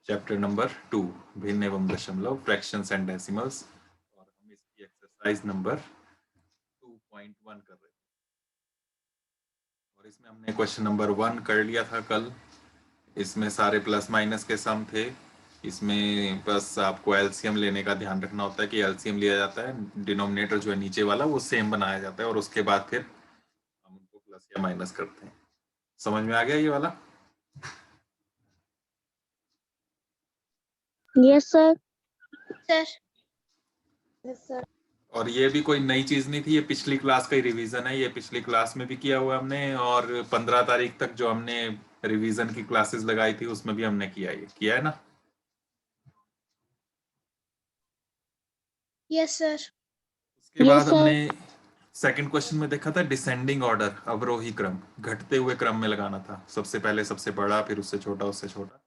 Chapter number 2 भिन्न एवं दशमलव फ्रैक्शंस एंड डेसिमल्स, और हम इसकी एक्सरसाइज नंबर 2.1 कर रहे थे। और इसमें हमने क्वेश्चन नंबर 1 कर लिया था कल। इसमें सारे प्लस माइनस के सम थे। इसमें बस आपको एलसीएम लेने का ध्यान रखना होता है कि एलसीएम लिया जाता है, डिनोमिनेटर जो है नीचे वाला वो सेम बनाया जाता है और उसके बाद फिर हम उनको प्लस या माइनस करते हैं। समझ में आ गया ये वाला? Yes sir. और ये भी कोई नई चीज नहीं थी, ये पिछली क्लास का ही रिवीजन है। ये पिछली क्लास में भी किया हुआ हमने, और 15 तारीख तक जो हमने रिवीजन की क्लासेस लगाई थी उसमें भी हमने किया है ना। Yes sir. उसके Yes, बाद sir. हमने सेकंड क्वेश्चन में देखा था डिसेंडिंग ऑर्डर, अवरोही क्रम, घटते हुए क्रम में लगाना था। सबसे पहले सबसे बड़ा, फिर उससे छोटा, उससे छोटा।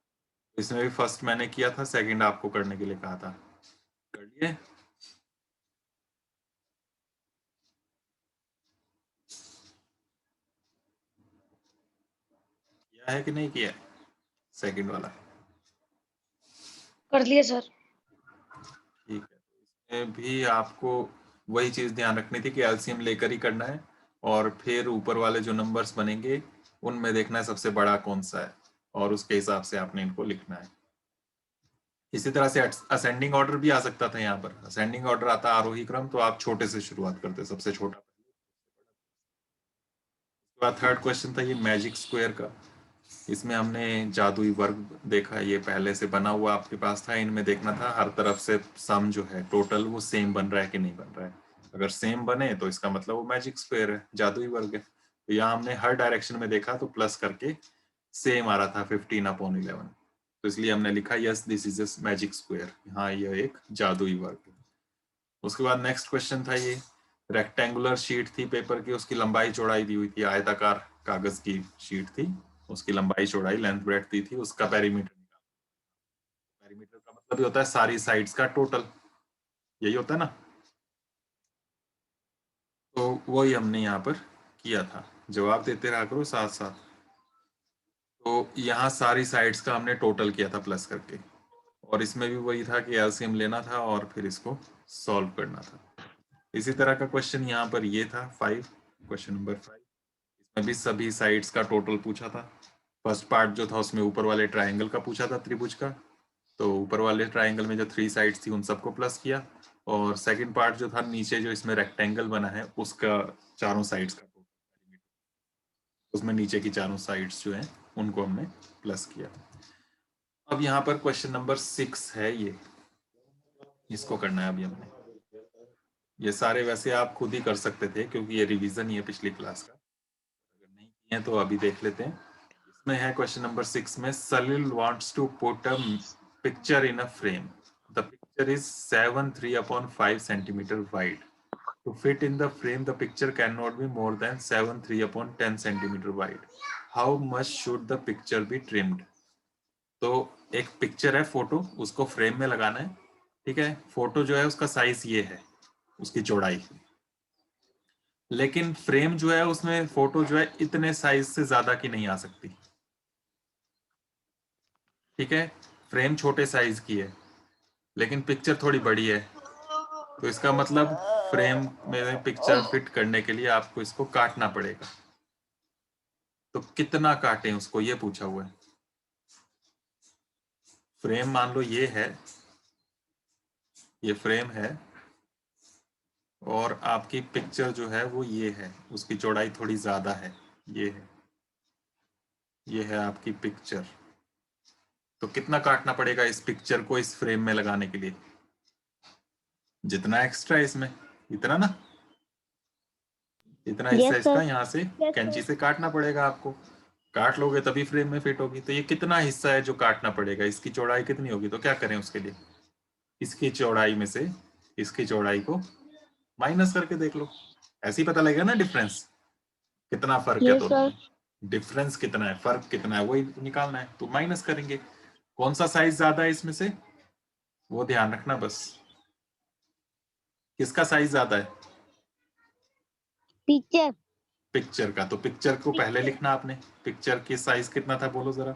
इसमें भी फर्स्ट मैंने किया था, सेकंड आपको करने के लिए कहा था। कर लिए? किया है कि नहीं किया है सेकंड वाला? कर लिए सर। ठीक है, इसमें भी आपको वही चीज ध्यान रखनी थी कि एलसीएम लेकर ही करना है, और फिर ऊपर वाले जो नंबर्स बनेंगे उनमें देखना है सबसे बड़ा कौन सा है, और उसके हिसाब से आपने इनको लिखना है। इसी तरह से असेंडिंग ऑर्डर भी आ सकता था। यहाँ पर असेंडिंग ऑर्डर आता आरोही क्रम, तो आप छोटे से शुरुआत करते, सबसे छोटा। उसके बाद थर्ड क्वेश्चन था ये मैजिक स्क्वायर का। इसमें हमने जादुई वर्ग देखा, ये पहले से बना हुआ आपके पास था। इनमें देखना था हर तरफ से सम जो है टोटल वो सेम बन रहा है कि नहीं बन रहा है। अगर सेम बने तो इसका मतलब वो मैजिक स्क्वायर है, जादुई वर्ग है। तो यहाँ हमने हर डायरेक्शन में देखा तो प्लस करके सेम आ रहा था 15/11, तो इसलिए हमने लिखा yes this is a magic square, हाँ यह एक जादुई वर्ग है। उसके बाद नेक्स्ट क्वेश्चन था ये रेक्टेंगुलर शीट थी पेपर की, उसकी लंबाई चौड़ाई दी हुई थी, आयताकार कागज की शीट थी, उसकी लंबाई चौड़ाई लेंथ ब्रेड्थ दी थी, उसका पेरीमीटर निकाला। पेरीमीटर का मतलब ये होता है सारी साइड्स का टोटल, यही होता है ना। तो वही हमने यहाँ पर किया था, जवाब देते रहा करो साथ साथ। तो यहाँ सारी साइड्स का हमने टोटल किया था प्लस करके, और इसमें भी वही था कि एलसीएम लेना था और फिर इसको सॉल्व करना था। इसी तरह का क्वेश्चन यहाँ पर ये था 5, क्वेश्चन नंबर 5। इसमें भी सभी साइड्स का टोटल पूछा था। फर्स्ट पार्ट जो था उसमें ऊपर वाले ट्राइंगल का पूछा था, त्रिभुज का, तो ऊपर वाले ट्राइंगल में जो 3 साइड्स थी उन सबको प्लस किया। और सेकंड पार्ट जो था नीचे जो इसमें रेक्टेंगल बना है उसका चारों साइड्स का टोटल, उसमें नीचे की चारों साइड्स जो है उनको हमने प्लस किया। अब यहाँ पर क्वेश्चन नंबर 6 है, ये इसको करना है अभी हमने। ये सारे वैसे आप खुद ही कर सकते थे क्योंकि ये रिवीजन ही है पिछली क्लास का, अगर नहीं किए तो अभी देख लेते हैं। इसमें है क्वेश्चन नंबर 6 में Salil wants to put a picture in a frame, the picture is 7/3/5 centimeter wide. To fit in the frame, the picture cannot be more than 7/3/10 centimeter wide. How much should the picture be trimmed? तो एक picture है, photo, उसको frame में लगाना है। ठीक है, photo जो है उसका साइज ये है, उसकी चौड़ाई, लेकिन फ्रेम जो है उसमें फोटो जो है इतने साइज से ज्यादा की नहीं आ सकती। ठीक है, फ्रेम छोटे साइज की है लेकिन पिक्चर थोड़ी बड़ी है, तो इसका मतलब फ्रेम में पिक्चर फिट करने के लिए आपको इसको काटना पड़ेगा। तो कितना काटें उसको, ये पूछा हुआ है। फ्रेम मान लो ये है, ये फ्रेम है, और आपकी पिक्चर जो है वो ये है, उसकी चौड़ाई थोड़ी ज्यादा है, ये है, ये है आपकी पिक्चर। तो कितना काटना पड़ेगा इस पिक्चर को इस फ्रेम में लगाने के लिए? जितना एक्स्ट्रा है इसमें, इतना ना, इतना हिस्सा Yes, इसका sir. यहाँ से कैंची से काटना पड़ेगा आपको। काट लोगे तभी फ्रेम में फिट होगी। तो ये कितना हिस्सा है जो काटना पड़ेगा, इसकी चौड़ाई कितनी होगी? तो क्या करें उसके लिए, इसकी चौड़ाई में से इसकी चौड़ाई को माइनस करके देख लो, ऐसे ही पता लगेगा ना डिफरेंस, कितना फर्क है Yes, दोनों sir. में। डिफरेंस कितना है, फर्क कितना है, वही निकालना है, तो माइनस करेंगे। कौन सा साइज ज्यादा है इसमें से, वो ध्यान रखना बस, किसका साइज ज्यादा है? Picture. पिक्चर का। तो पिक्चर को पहले लिखना आपने, पिक्चर की साइज कितना था बोलो जरा।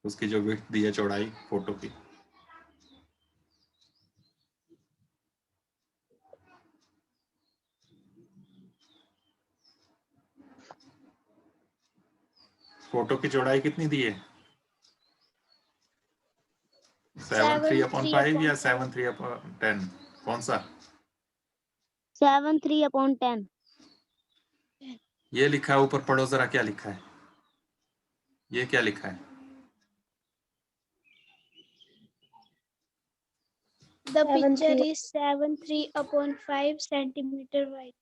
उसकी जो विड्थ दी है, चौड़ाई फोटो की। फोटो की चौड़ाई कितनी दी है? 7/3/5 या 7/3/10? कौन सा? 7/3/10। ये लिखा है ऊपर, पढ़ो जरा क्या लिखा है, ये क्या लिखा है? The picture is 7/3/5 centimeter wide.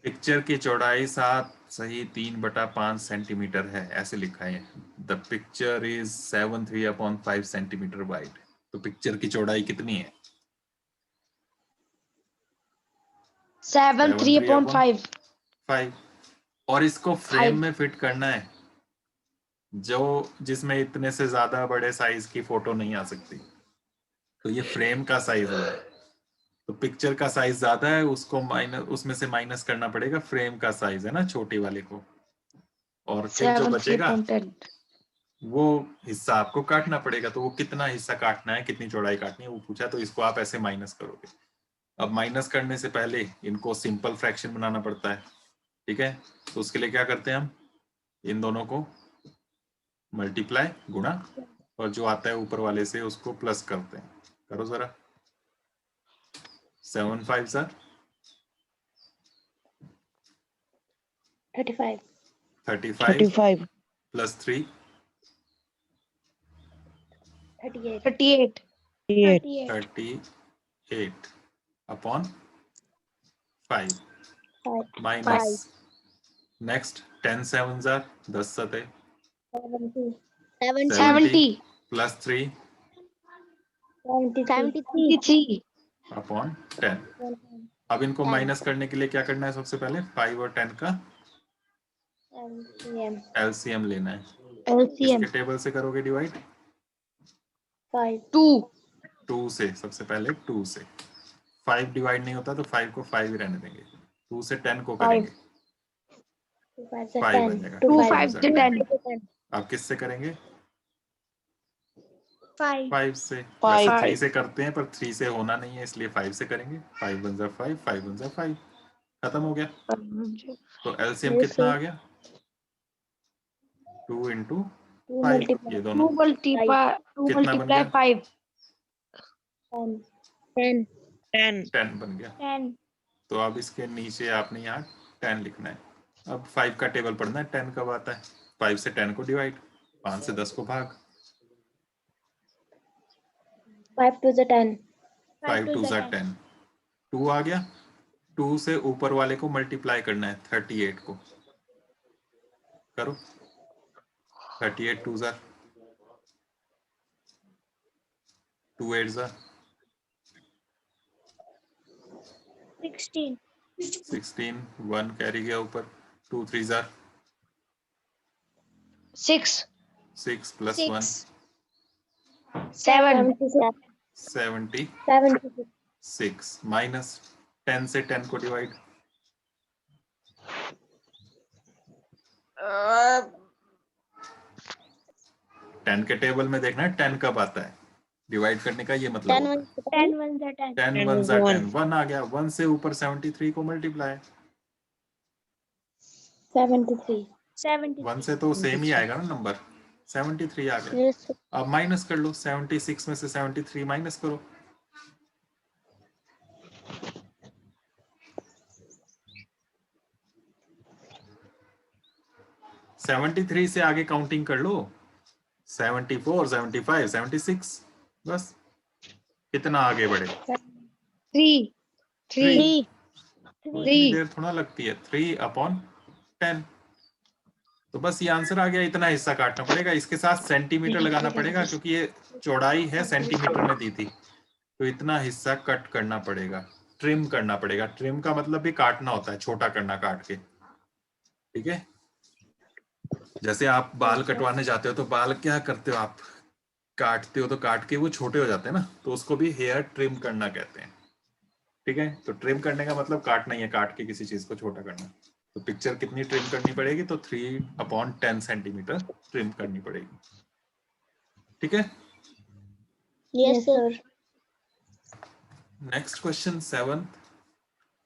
Picture की चौड़ाई 7/3/5 सेंटीमीटर है, ऐसे लिखा है। The picture is 7/3/5 centimetre wide. तो पिक्चर की चौड़ाई कितनी है? 7/3/5। 5। और इसको फ्रेम में फिट करना है, जो जिसमें इतने से ज्यादा बड़े साइज की फोटो नहीं आ सकती। तो ये फ्रेम का साइज हुआ। तो पिक्चर का साइज ज्यादा है, उसको माइनस, उसमें से माइनस करना पड़ेगा फ्रेम का साइज, है ना, छोटी वाले को। और फिर जो बचेगा 7/3/10। वो हिस्सा आपको काटना पड़ेगा। तो वो कितना हिस्सा काटना है, कितनी चौड़ाई काटनी है, वो पूछा। तो इसको आप ऐसे माइनस करोगे। अब माइनस करने से पहले इनको सिंपल फ्रैक्शन बनाना पड़ता है, ठीक है। तो उसके लिए क्या करते हैं हम, इन दोनों को मल्टीप्लाई, गुणा, और जो आता है ऊपर वाले से उसको प्लस करते हैं। करो जरा। 7 5 35. 35 plus 3 38. 38 upon 5 5. Minus. Next 10 7 10 7 70 plus 3 73 upon 10। अब इनको माइनस करने के लिए क्या करना है, सबसे पहले 5 और 10 का एलसीएम लेना है। LCM किसके टेबल से करोगे डिवाइड? 2 से। सबसे पहले 2 से 5 डिवाइड नहीं होता, तो 5 को 5 ही रहने देंगे। 2 से 10 को करेंगे, 5 बन जाएगा। 2 5 10। आप किससे करेंगे? 5. 5 से। 5 वैसे 3 से करते हैं, पर 3 से होना नहीं है, इसलिए 5 से करेंगे। 5 1 5 5 1 5, खत्म हो गया। तो एलसीएम कितना आ गया? 2 × 5। ये दोनों 2 कितना बन multiply गया? 5 10. 10 बन गया। 10. तो अब इसके नीचे आपने यहाँ 10 लिखना है। अब 5 का टेबल पढ़ना है, 10 कब आता है। 5 से 10 को डिवाइड, 5 से 10 को भाग। 5 to the 10. 5 2 10, 2 आ गया। 2 से ऊपर वाले को मल्टीप्लाई करना है, 38 को। करो। 38 2 2 8 16. 16, 1 कैरी गया ऊपर। 2 3 6 6 प्लस 1 7 76 माइनस 10 से 10 को डिवाइड। 10 के टेबल में देखना है 10 कब आता है, डिवाइड करने का ये मतलब होता है। 10 1 10. 10 1 10, 1 आ गया। 1 से ऊपर 73 को मल्टीप्लाई। 73. 1 से तो सेम ही आएगा ना नंबर, 73 आ गया। अब माइनस कर लो, 76 में से 73 माइनस करो। (73) से आगे काउंटिंग कर लो, 74 75 76, बस। कितना आगे बढ़े? 3 तो इतनी देर थोड़ा लगती है। 3/10। तो बस ये आंसर आ गया। इतना हिस्सा काटना पड़ेगा, इसके साथ सेंटीमीटर लगाना पड़ेगा, क्योंकि ये चौड़ाई है सेंटीमीटर में दी थी। तो इतना हिस्सा कट करना पड़ेगा, ट्रिम करना पड़ेगा। ट्रिम का मतलब भी काटना होता है, छोटा करना, काट के, ठीक है। जैसे आप बाल कटवाने जाते हो तो बाल क्या करते हो आप, काटते हो, तो काट के वो छोटे हो जाते हैं ना, तो उसको भी हेयर ट्रिम करना कहते हैं, ठीक है। तो ट्रिम करने का मतलब काटना ही है, काट के किसी चीज को छोटा करना। तो पिक्चर कितनी ट्रिम करनी पड़ेगी? तो 3/10 सेंटीमीटर ट्रिम करनी पड़ेगी। ठीक है। Yes, sir. Next question 7।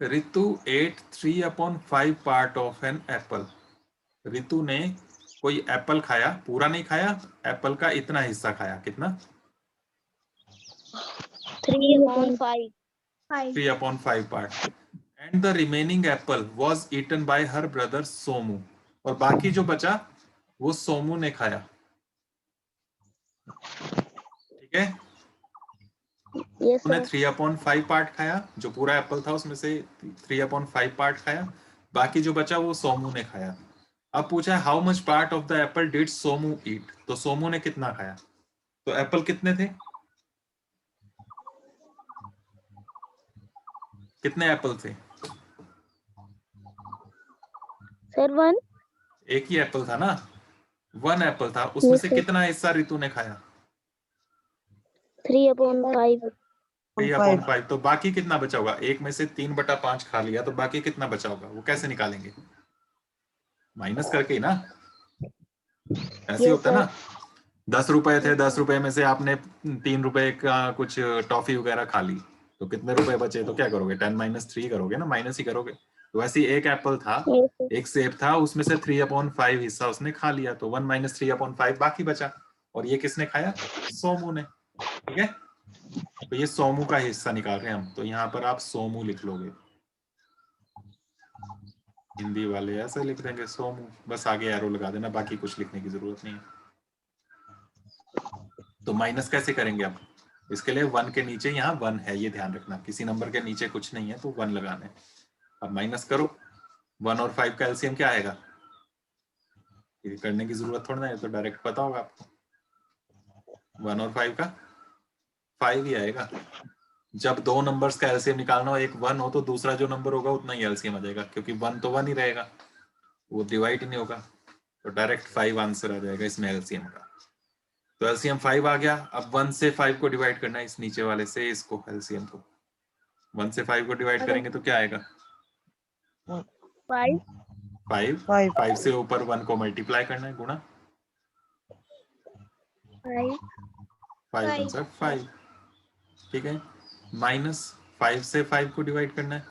Ritu ate 3/5 part of an apple. Ritu ने कोई एप्पल खाया, पूरा नहीं खाया, एप्पल का इतना हिस्सा खाया। कितना? 3/5. 3/5 part. And the remaining apple was eaten by her brother Somu. और बाकी जो बचा वो सोमू ने खाया। ठीक है। Yes, उन्हें sir. 3/5 पार्ट खाया, जो पूरा एप्पल था उसमें से 3/5 पार्ट खाया, बाकी जो बचा वो सोमू ने खाया। अब पूछा है how much part of the apple did Somu eat. तो सोमू ने कितना खाया? तो एप्पल कितने थे? कितने एप्पल थे? Sir, 1. एक ही एप्पल था ना, 1 एप्पल था, उसमें Yes, से sir. कितना हिस्सा रितु ने खाया? 3/5. 3/5। तो बाकी कितना बचा होगा? एक में से 3/5 खा लिया, तो बाकी कितना बचा होगा? वो कैसे निकालेंगे? माइनस करके ही ना। ऐसे ही Yes, होता sir. ना। 10 रुपए थे, 10 रुपए में से आपने 3 रुपए का कुछ टॉफी वगैरह खा ली, तो कितने रुपए बचे? तो क्या करोगे? 10 - 3 करोगे ना, माइनस ही करोगे। तो वैसे ही एक एप्पल था, Yes, sir. एक सेब था, उसमें से 3/5 हिस्सा उसने खा लिया, तो 1 - 3/5 बाकी बचा। और ये किसने खाया? सोमू ने। ठीक है। तो ये सोमू का हिस्सा निकाल रहे हैं हम, तो यहाँ पर आप सोमू लिख लोगे। हिंदी वाले ऐसे लिख देंगे सोमू, बस आगे एरो लगा देना, बाकी कुछ लिखने की जरूरत नहीं है। तो माइनस कैसे करेंगे अब? इसके लिए 1 के नीचे यहाँ 1 है, ये ध्यान रखना, किसी नंबर के नीचे कुछ नहीं है तो 1 लगाना है। अब माइनस करो, 1 और 5 का एलसीएम क्या आएगा? ये करने की जरूरत थोड़ा ना है, तो डायरेक्ट पता होगा आपको। 1 और 5 का 5 ही आएगा। जब दो नंबर्स का एलसीएम निकालना हो, एक 1 हो तो दूसरा जो नंबर होगा उतना ही एलसीएम आ जाएगा, क्योंकि 1 तो 1 ही रहेगा, वो डिवाइड ही नहीं होगा। तो डायरेक्ट 5 आंसर आ जाएगा इसमें एलसीएम का। तो एलसीएम 5 आ गया। अब 1 से 5 को डिवाइड करना है, इस नीचे वाले से इसको, एलसीएम को 1 से 5 को डिवाइड करेंगे तो क्या आएगा? 5. 5 से ऊपर 1 को मल्टीप्लाई करना है, गुणा 5. 5 आंसर 5। ठीक है। माइनस 5 से 5 को डिवाइड करना है,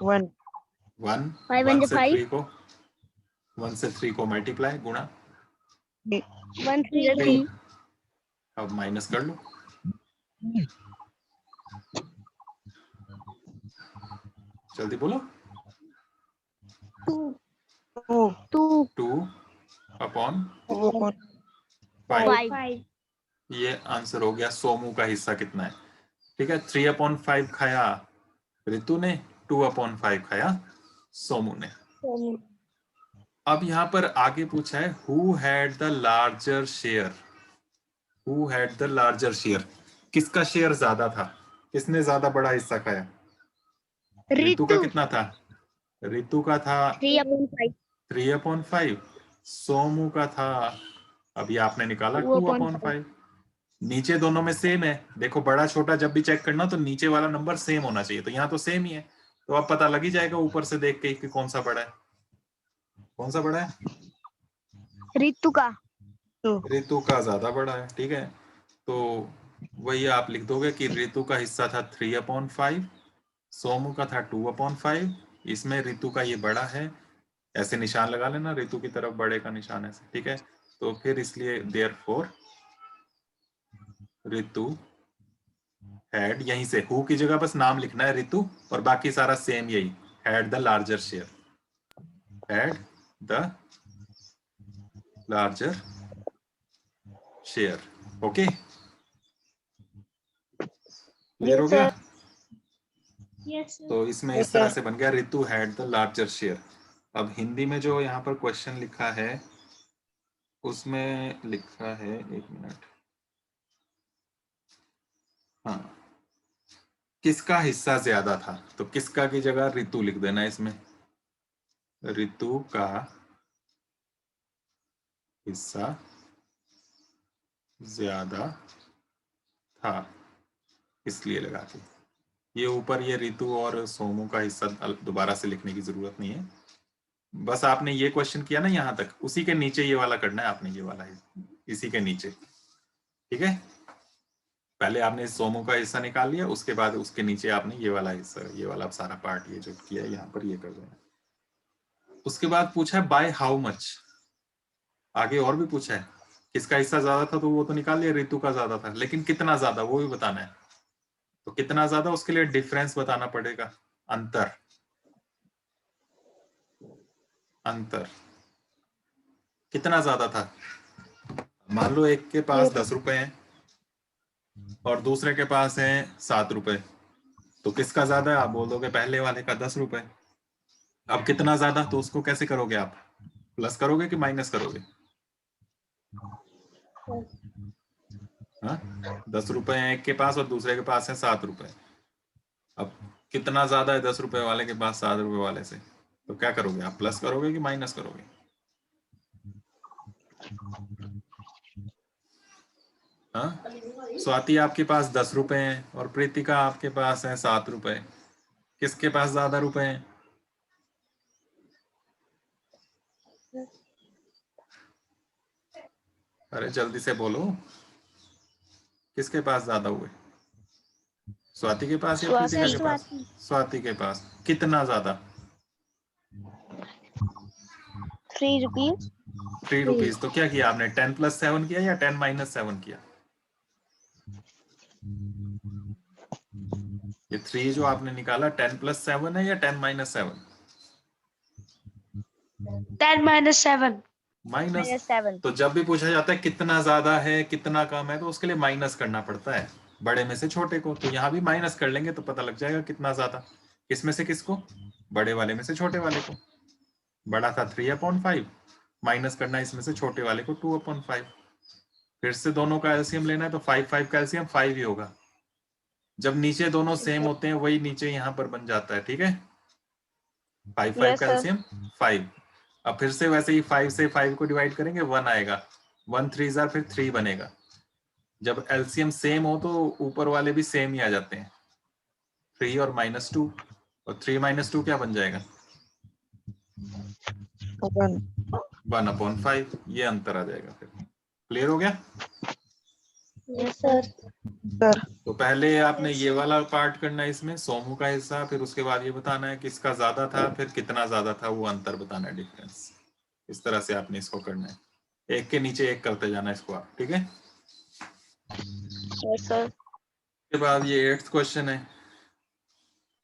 1 1 5 1 and से 5. 3 को 1 से 3 को मल्टीप्लाई, गुणा 1 3 3। 3. अब माइनस कर लो, जल्दी बोलो। 2/5। 5. ये आंसर हो गया। सोमू का हिस्सा कितना है? ठीक है। 3/5 खाया रितु ने, 2/5 खाया सोमू ने। अब यहाँ पर आगे पूछा है who had the larger share. Who had the larger share, किसका शेयर ज्यादा था? किसने ज्यादा बड़ा हिस्सा खाया? रितु का कितना था? रितु का था 3/5. 3/5। सोमू का था, अभी आपने निकाला 2/5. 2/5। नीचे दोनों में सेम है, देखो बड़ा छोटा जब भी चेक करना तो नीचे वाला नंबर सेम होना चाहिए, तो यहाँ तो सेम ही है, तो अब पता लग ही जाएगा ऊपर से देख के कि कौन सा बड़ा है। कौन सा बड़ा है? रितु का. रितु का ज्यादा बड़ा है। ठीक है। तो वही आप लिख दोगे कि रितु का हिस्सा था 3/5, सोमू का था 2/5, इसमें रितु का ये बड़ा है, ऐसे निशान लगा लेना, रितु की तरफ बड़े का निशान ऐसे। ठीक है। तो फिर इसलिए देयरफॉर रितु हैड, यहीं से हु की जगह बस नाम लिखना है रितु, और बाकी सारा सेम यही, had the larger share, had the larger share. Okay, clear हो गया? तो इसमें इस तरह से बन गया Ritu had the larger share. अब हिंदी में जो यहाँ पर क्वेश्चन लिखा है उसमें लिखा है, एक मिनट, हाँ, किसका हिस्सा ज्यादा था? तो किसका की जगह रितु लिख देना इसमें, रितु का हिस्सा ज्यादा था, इसलिए लगा के। ये ऊपर ये रितु और सोमू का हिस्सा दोबारा से लिखने की जरूरत नहीं है। बस आपने ये क्वेश्चन किया ना यहाँ तक, उसी के नीचे ये वाला करना है आपने, ये वाला है इसी के नीचे, ठीक है। पहले आपने सोमू का हिस्सा निकाल लिया, उसके बाद उसके नीचे आपने ये वाला हिस्सा, ये वाला सारा पार्ट ये जो किया यहाँ पर ये कर देना। उसके बाद पूछा है बाय हाउ मच, आगे और भी पूछा है। किसका हिस्सा ज्यादा था तो वो तो निकाल लिया, रितु का ज्यादा था, लेकिन कितना ज्यादा वो भी बताना है। तो कितना ज्यादा, उसके लिए डिफरेंस बताना पड़ेगा, अंतर। अंतर कितना ज्यादा था। मान लो एक के पास 10 रुपए हैं और दूसरे के पास है 7 रुपए, तो किसका ज्यादा है? आप बोल दोगे पहले वाले का 10 रुपए। अब कितना ज्यादा, तो उसको कैसे करोगे आप? प्लस करोगे कि माइनस करोगे? हाँ, 10 रुपए हैं एक के पास और दूसरे के पास है 7 रुपए। अब कितना ज्यादा है 10 रुपए वाले के पास 7 रुपए वाले से, तो क्या करोगे आप? प्लस करोगे कि माइनस करोगे? हाँ, स्वाति आपके पास 10 रुपए हैं और प्रीतिका आपके पास है 7 रुपए, किसके पास ज्यादा रुपए हैं? अरे जल्दी से बोलो, किसके पास ज्यादा हुए? स्वाति के पास या प्रीतिका के पास? स्वाति के पास। कितना ज्यादा? 3 rupees. 3 रुपीज। तो क्या किया आपने, 10 + 7 किया या 10 - 7 किया? ये 3 जो आपने निकाला 10 + 7 है या 10 - 7? 10 - 7। -7. तो जब भी पूछा जाता है कितना ज्यादा है कितना कम है, तो उसके लिए माइनस करना पड़ता है बड़े में से छोटे को। तो यहाँ भी माइनस कर लेंगे तो पता लग जाएगा कितना ज्यादा। किसमें से किसको? बड़े वाले में से छोटे वाले को। बड़ा था 3/5, माइनस करना है इसमें से छोटे वाले को 2/5। फिर से दोनों का एलसीएम लेना है तो 5 का एलसीएम 5 ही होगा। जब नीचे दोनों सेम होते हैं वही नीचे यहाँ पर बन जाता है, ठीक है। 5 Yes, का sir. एलसीएम 5। अब फिर से वैसे ही 5 से 5 को डिवाइड करेंगे 1 आएगा, 1 3 फिर 3 बनेगा। जब एलसीएम सेम हो तो ऊपर वाले भी सेम ही आ जाते हैं, 3 और -2, और 3 - 2 क्या बन जाएगा? 1/5। ये अंतर आ जाएगा। फिर क्लियर हो गया? Yes, sir. तो पहले आपने ये वाला पार्ट करना है इसमें, सोमू का हिस्सा, फिर उसके बाद ये बताना है किसका ज्यादा था, फिर कितना ज्यादा था, वो अंतर बताना है, डिफरेंस। इस तरह से आपने इसको करना है, एक के नीचे एक करते जाना इसको आप, ठीक है। Yes, sir. उसके बाद ये 8th क्वेश्चन है,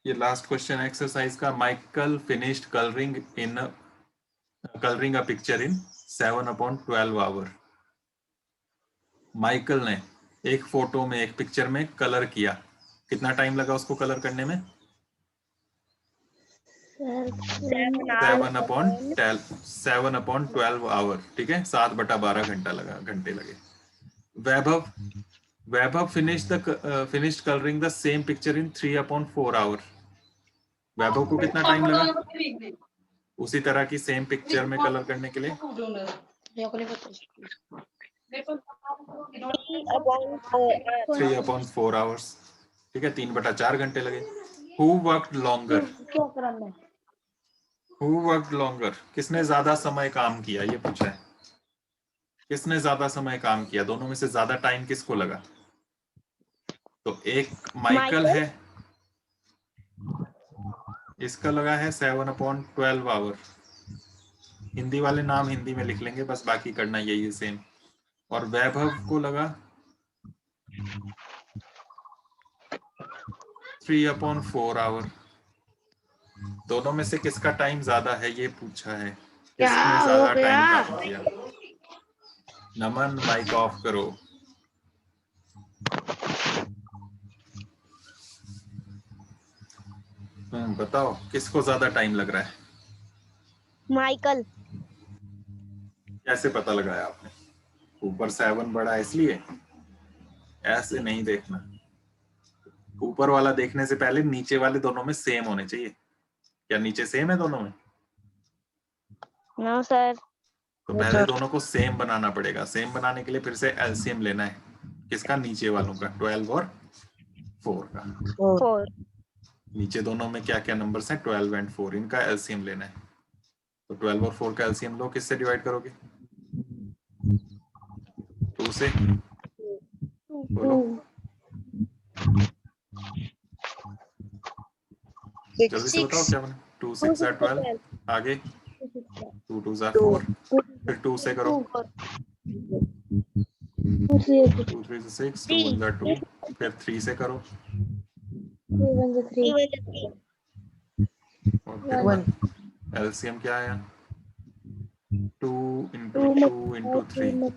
ये लास्ट क्वेश्चन एक्सरसाइज का। Michael finished colouring a picture in 7/12 hour. माइकल ने एक फोटो में, एक पिक्चर में कलर किया, कितना टाइम लगा उसको कलर करने में? 7/12 आवर, ठीक है, 7/12 घंटे लगे। Vaibhav finished colouring the same picture in 3/4 hour. Vaibhav को कितना टाइम लगा उसी तरह की सेम पिक्चर में कलर करने के लिए? 3/4 आवर्स, ठीक है, 3/4 घंटे लगे। Who worked longer? किसने ज्यादा समय काम किया, ये पूछा है। किसने ज्यादा समय काम किया, दोनों में से ज्यादा टाइम किसको लगा? तो एक माइकल है, इसका लगा है 7/12 आवर। हिंदी वाले नाम हिंदी में लिख लेंगे बस, बाकी करना यही है सेम। और वैभव को लगा 3/4 आवर। दोनों में से किसका टाइम ज्यादा है ये पूछा है, किसने ज्यादा टाइम काम किया। नमन माइक ऑफ करो। बताओ किसको ज्यादा टाइम लग रहा है? माइकल। कैसे पता लगाया आपने? ऊपर 7 बड़ा है इसलिए? ऐसे नहीं देखना, ऊपर वाला देखने से पहले नीचे वाले दोनों में सेम होने चाहिए। क्या नीचे सेम है दोनों में? No, sir. तो पहले दोनों को सेम बनाना पड़ेगा। सेम बनाने के लिए फिर से एलसीएम लेना है, किसका? नीचे वालों का, 12 और 4 का। 4. नीचे दोनों में क्या क्या नंबर्स हैं 12 एंड 4, इनका एलसीएम लेना है। तो 12 और 4 का एलसीएम लो, किससे डिवाइड करोगे? 2 से। बोलो जल्दी से बताओ क्या बना? 2 6 are 12, आगे 2 2 are 4, फिर 2 से करो 2 3 से 6, 2 1 are 2, फिर 3 से करो 3 1 3 और फिर एलसीएम क्या आया? 2 into 2 into 3,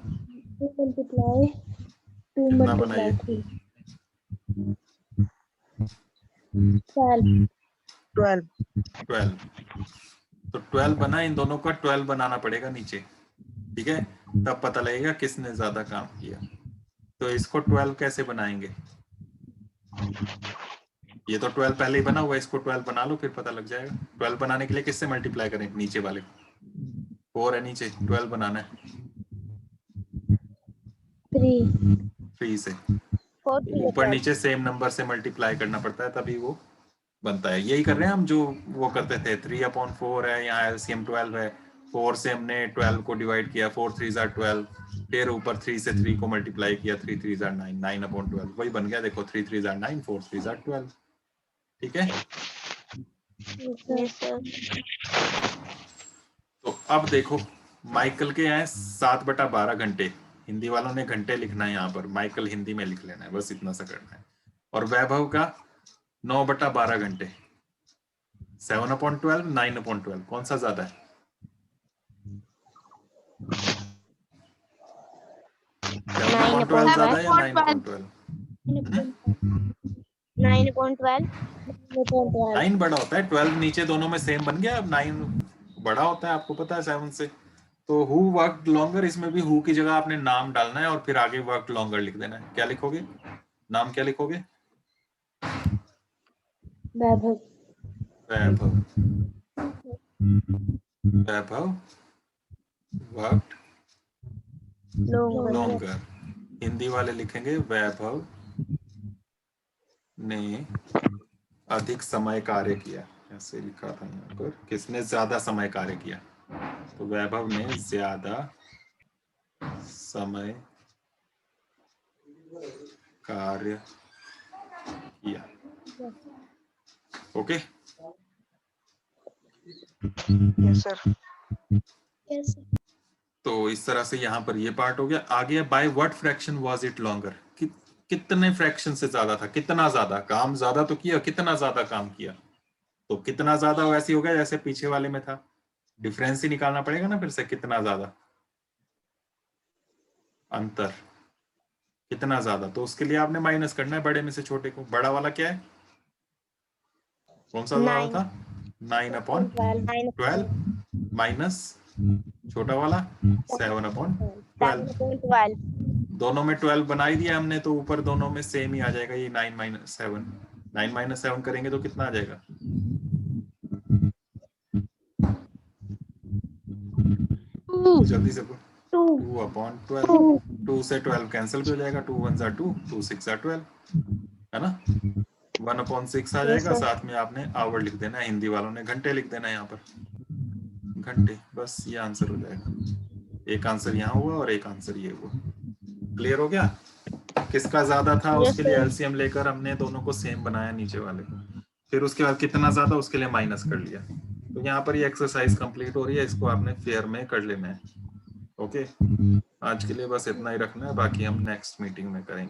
कितना बना ये? 12 12। तो 12 बना, इन दोनों का 12 बनाना पड़ेगा नीचे, ठीक है? तब पता लगेगा किसने ज्यादा काम किया। तो इसको 12 कैसे बनाएंगे? ये तो 12 पहले ही बना हुआ है, इसको 12 बना लो, फिर पता लग जाएगा। 12 बनाने के लिए किससे मल्टीप्लाई करें? नीचे वाले को। 4 है नीचे, 12 बनाना है 3 से। ऊपर नीचे सेम नंबर से मल्टीप्लाई करना पड़ता है, तभी वो बनता है। यही कर रहे हैं हम जो वो करते थे। 3/4 है, यहाँ एलसीएम 12 है। 4 से हमने 12 को डिवाइड किया, 4 3s are 12, फिर ऊपर 3 से 3 को मल्टीप्लाई किया, 3 3s are 9, 9/12, वही बन गया। देखो 3 3s are 9, 4 3s are 12, ठीक है? Yes sir. तो अब देखो, माइकल के यहाँ 7/12 घंटे, हिंदी वालों ने घंटे लिखना है यहाँ पर, माइकल हिंदी में लिख लेना है, बस इतना सा करना है। और वैभव का 9/12 घंटे। 7/12, 9/12, कौन सा ज्यादा है? 7/12 ज्यादा है या 9/12? 9/12 9 बड़ा होता है, 12 नीचे दोनों में सेम बन गया। अब 9 बड़ा होता है, आपको पता है 7 से। तो हु वर्कड लॉन्गर, इसमें भी हु की जगह आपने नाम डालना है और फिर आगे वर्कड लॉन्गर लिख देना है। क्या लिखोगे? नाम क्या लिखोगे? वैभव वैभव। वैभव वर्कड लॉन्गर। हिंदी वाले लिखेंगे वैभव ने अधिक समय कार्य किया। ऐसे लिखा था यहाँ पर, किसने ज्यादा समय कार्य किया? तो वैभव ने ज्यादा समय कार्य किया। Okay, yes sir. तो इस तरह से यहाँ पर ये पार्ट हो गया। आगे by what fraction was it longer, कितने फ्रैक्शन से ज्यादा था? कितना ज्यादा काम, ज्यादा तो किया, कितना ज्यादा काम किया? तो कितना ज्यादा वैसे हो गया जैसे पीछे वाले में था, डिफरेंस ही निकालना पड़ेगा ना फिर से। कितना ज्यादा अंतर, कितना ज्यादा, तो उसके लिए आपने माइनस करना है बड़े में से छोटे को। बड़ा वाला क्या है? कौन सा ज्यादा था? 9/12 माइनस छोटा वाला 7/12। दोनों में 12 बना ही दिया हमने, तो ऊपर दोनों में सेम ही आ जाएगा। ये 9 - 7 करेंगे तो कितना आ जाएगा? जल्दी से 2/12। 2 से 12 कैंसिल भी हो जाएगा। 2 1s are 2, 2 6 are 12, है ना? 1/6 आ जाएगा। साथ में आपने आवर लिख देना है, हिंदी वालों ने घंटे लिख देना है यहाँ पर, घंटे। बस ये आंसर हो जाएगा। एक आंसर यहाँ हुआ और एक आंसर ये हुआ। क्लियर हो गया? किसका ज्यादा था उसके लिए एलसीएम लेकर हमने दोनों को सेम बनाया नीचे वाले को। फिर उसके बाद कितना ज्यादा उसके लिए माइनस कर लिया। तो यहाँ पर ये एक्सरसाइज कंप्लीट हो रही है, इसको आपने फेयर में कर लेना है। ओके, आज के लिए बस इतना ही रखना है, बाकी हम नेक्स्ट मीटिंग में करेंगे।